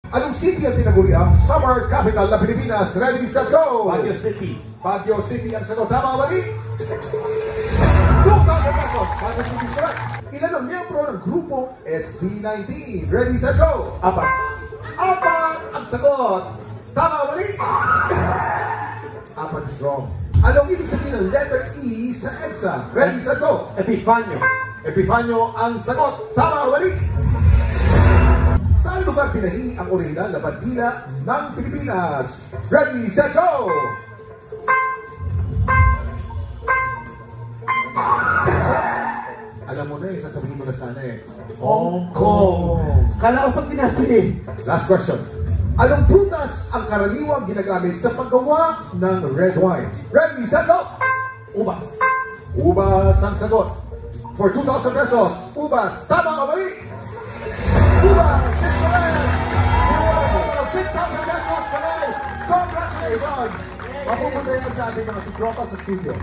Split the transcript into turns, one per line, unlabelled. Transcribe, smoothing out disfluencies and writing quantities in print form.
Anong city ang tinaguri ang summer capital ng Pilipinas? Ready, set, go!
Baguio City.
Baguio City ang sagot. Tama o mali? 2,000 pesos. Baguio City is correct. Ilan ang miyembro ng grupong SB19? Ready, set, go!
4.
4 ang sagot. Tama o mali? 4 is wrong. Anong ibig sabihin ng letter E sa EDSA? Ready, set, go!
Epifanio.
Epifanio ang sagot. Tama o mali? Saan lugar pinahi ang orihinal na bandila ng Pilipinas? Ready, set, go! Alam mo na eh, sasabihin mo na sana eh.
Hong Kong. Kala ko sa Pinas eh.
Last question. Anong prutas ang karaniwang ginagamit sa paggawa ng red wine? Ready, set, go!
Ubas.
Ubas ang sagot. For 2,000 pesos, ubas. Tama o mali? Ubas! It's correct! You won 6,000 pesos today! Congratulations! Mapupunta yan sa ating mga tropa sa studio.